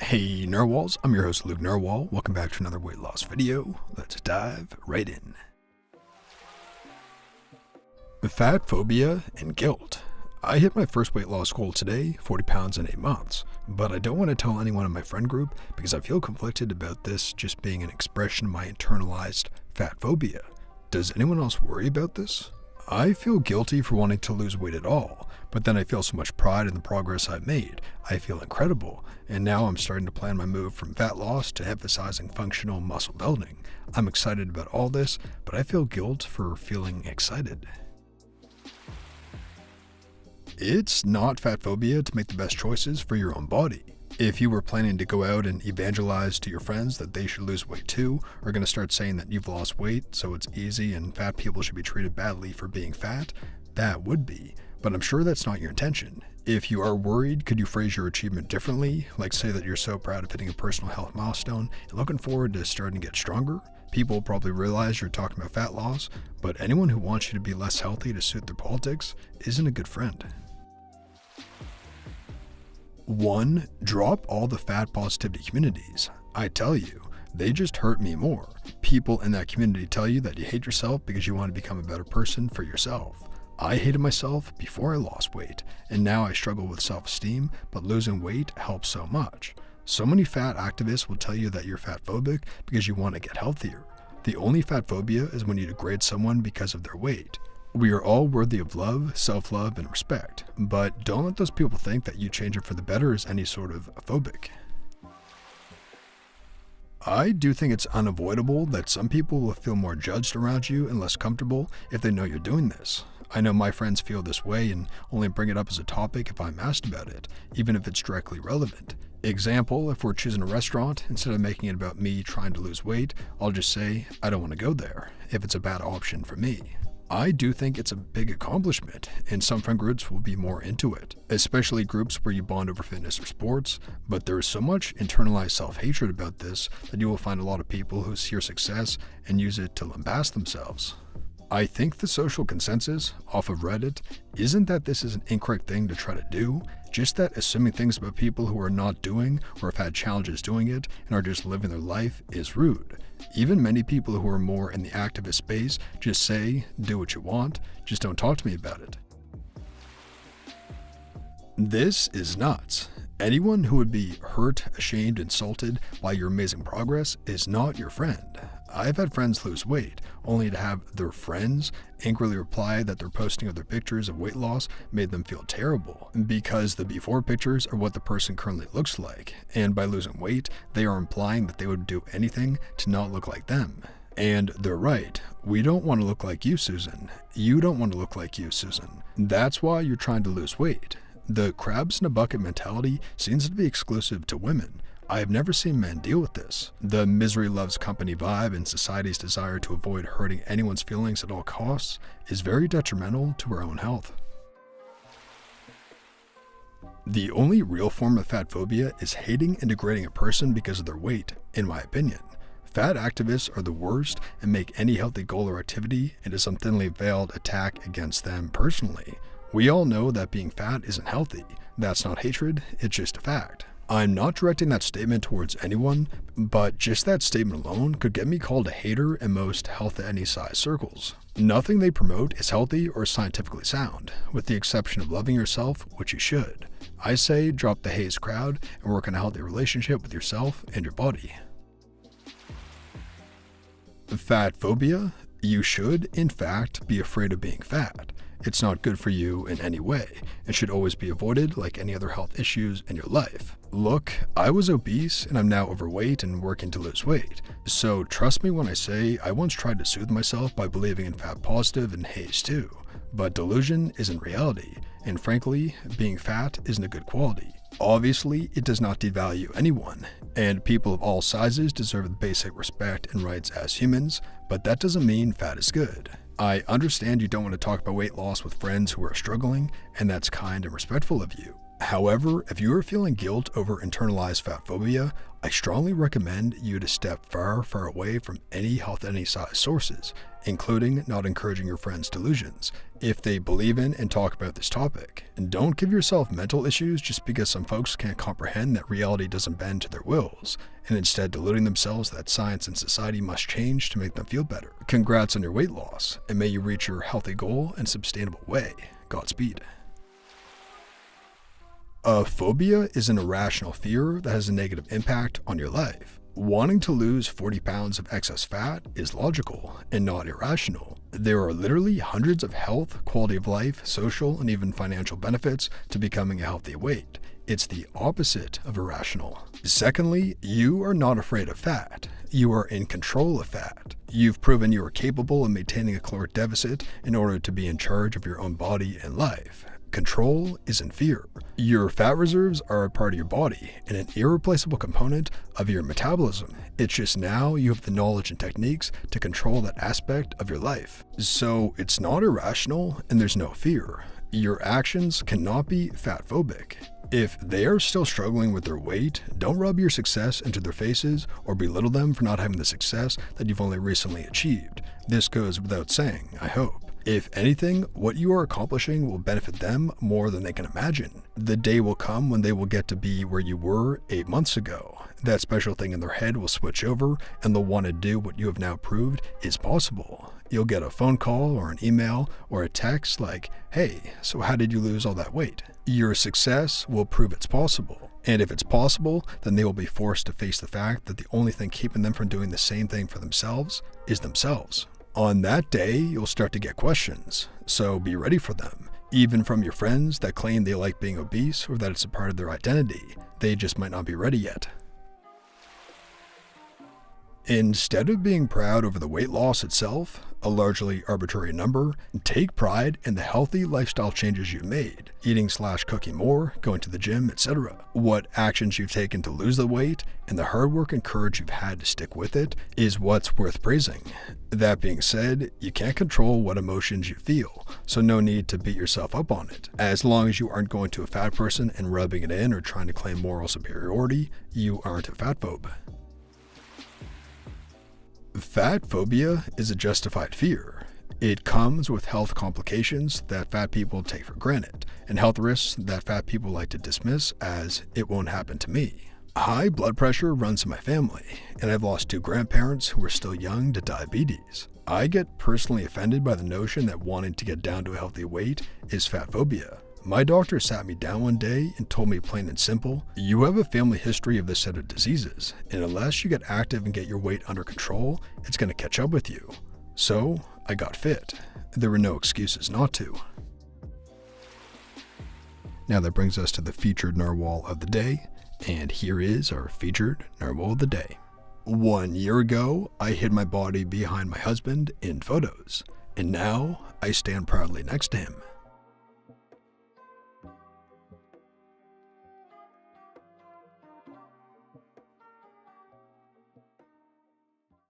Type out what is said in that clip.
Hey Narwhals, I'm your host Luke Narwhal. Welcome back to another weight loss video. Let's dive right in. Fat phobia and guilt. I hit my first weight loss goal today, 40 pounds in 8 months, but I don't want to tell anyone in my friend group because I feel conflicted about this just being an expression of my internalized fat phobia. Does anyone else worry about this? I feel guilty for wanting to lose weight at all, but then I feel so much pride in the progress I've made. I feel incredible, and now I'm starting to plan my move from fat loss to emphasizing functional muscle building. I'm excited about all this, but I feel guilt for feeling excited. It's not fat phobia to make the best choices for your own body. If you were planning to go out and evangelize to your friends that they should lose weight too, or going to start saying that you've lost weight so it's easy and fat people should be treated badly for being fat, that would be. But I'm sure that's not your intention. If you are worried, could you phrase your achievement differently? Like say that you're so proud of hitting a personal health milestone and looking forward to starting to get stronger? People probably realize you're talking about fat loss, but anyone who wants you to be less healthy to suit their politics isn't a good friend. 1. Drop all the fat positivity communities. I tell you, they just hurt me more. People in that community tell you that you hate yourself because you want to become a better person for yourself. I hated myself before I lost weight, and now I struggle with self-esteem, but losing weight helps so much. So many fat activists will tell you that you're fat phobic because you want to get healthier. The only fat phobia is when you degrade someone because of their weight. We are all worthy of love, self-love, and respect, but don't let those people think that you change it for the better is any sort of phobic. I do think it's unavoidable that some people will feel more judged around you and less comfortable if they know you're doing this. I know my friends feel this way and only bring it up as a topic if I'm asked about it, even if it's directly relevant. Example, if we're choosing a restaurant, instead of making it about me trying to lose weight, I'll just say, I don't want to go there, if it's a bad option for me. I do think it's a big accomplishment, and some friend groups will be more into it, especially groups where you bond over fitness or sports, but there is so much internalized self-hatred about this that you will find a lot of people who see your success and use it to lambast themselves. I think the social consensus off of Reddit isn't that this is an incorrect thing to try to do, just that assuming things about people who are not doing or have had challenges doing it and are just living their life is rude. Even many people who are more in the activist space just say, do what you want, just don't talk to me about it. This is nuts. Anyone who would be hurt, ashamed, insulted by your amazing progress is not your friend. I've had friends lose weight, only to have their friends angrily reply that their posting of their pictures of weight loss made them feel terrible, because the before pictures are what the person currently looks like, and by losing weight, they are implying that they would do anything to not look like them. And they're right. We don't want to look like you, Susan. You don't want to look like you, Susan. That's why you're trying to lose weight. The crabs in a bucket mentality seems to be exclusive to women. I have never seen men deal with this. The misery loves company vibe and society's desire to avoid hurting anyone's feelings at all costs is very detrimental to our own health. The only real form of fat phobia is hating and degrading a person because of their weight, in my opinion. Fat activists are the worst and make any healthy goal or activity into some thinly veiled attack against them personally. We all know that being fat isn't healthy. That's not hatred, it's just a fact. I'm not directing that statement towards anyone, but just that statement alone could get me called a hater in most health at any size circles. Nothing they promote is healthy or scientifically sound, with the exception of loving yourself, which you should. I say drop the haze crowd and work on a healthy relationship with yourself and your body. Fat phobia? You should, in fact, be afraid of being fat. It's not good for you in any way. It should always be avoided like any other health issues in your life. Look, I was obese and I'm now overweight and working to lose weight. So trust me when I say I once tried to soothe myself by believing in fat positive and haze too. But delusion isn't reality, and frankly, being fat isn't a good quality. Obviously, it does not devalue anyone, and people of all sizes deserve the basic respect and rights as humans, but that doesn't mean fat is good. I understand you don't want to talk about weight loss with friends who are struggling, and that's kind and respectful of you. However, if you are feeling guilt over internalized fat phobia, I strongly recommend you to step far, far away from any health any size sources, including not encouraging your friends' delusions, if they believe in and talk about this topic. And don't give yourself mental issues just because some folks can't comprehend that reality doesn't bend to their wills, and instead deluding themselves that science and society must change to make them feel better. Congrats on your weight loss, and may you reach your healthy goal in a sustainable way. Godspeed. A phobia is an irrational fear that has a negative impact on your life. Wanting to lose 40 pounds of excess fat is logical and not irrational. There are literally hundreds of health, quality of life, social, and even financial benefits to becoming a healthy weight. It's the opposite of irrational. Secondly, you are not afraid of fat. You are in control of fat. You've proven you are capable of maintaining a caloric deficit in order to be in charge of your own body and life. Control isn't fear. Your fat reserves are a part of your body and an irreplaceable component of your metabolism. It's just now you have the knowledge and techniques to control that aspect of your life. So it's not irrational and there's no fear. Your actions cannot be fat phobic. If they are still struggling with their weight, don't rub your success into their faces or belittle them for not having the success that you've only recently achieved. This goes without saying, I hope. If anything, what you are accomplishing will benefit them more than they can imagine. The day will come when they will get to be where you were 8 months ago. That special thing in their head will switch over and they'll want to do what you have now proved is possible. You'll get a phone call or an email or a text like, "Hey, so how did you lose all that weight?" Your success will prove it's possible. And if it's possible, then they will be forced to face the fact that the only thing keeping them from doing the same thing for themselves is themselves. On that day, you'll start to get questions, so be ready for them, even from your friends that claim they like being obese or that it's a part of their identity. They just might not be ready yet. Instead of being proud over the weight loss itself, a largely arbitrary number, take pride in the healthy lifestyle changes you've made, eating/cooking more, going to the gym, etc. What actions you've taken to lose the weight, and the hard work and courage you've had to stick with it is what's worth praising. That being said, you can't control what emotions you feel, so no need to beat yourself up on it. As long as you aren't going to a fat person and rubbing it in or trying to claim moral superiority, you aren't a fatphobe. Fat phobia is a justified fear. It comes with health complications that fat people take for granted, and health risks that fat people like to dismiss as "it won't happen to me." High blood pressure runs in my family, and I've lost 2 grandparents who were still young to diabetes. I get personally offended by the notion that wanting to get down to a healthy weight is fat phobia. My doctor sat me down one day and told me plain and simple, "You have a family history of this set of diseases, and unless you get active and get your weight under control, it's going to catch up with you." So I got fit. There were no excuses not to. Now that brings us to the featured narwhal of the day, and here is our featured narwhal of the day. 1 year ago, I hid my body behind my husband in photos, and now I stand proudly next to him.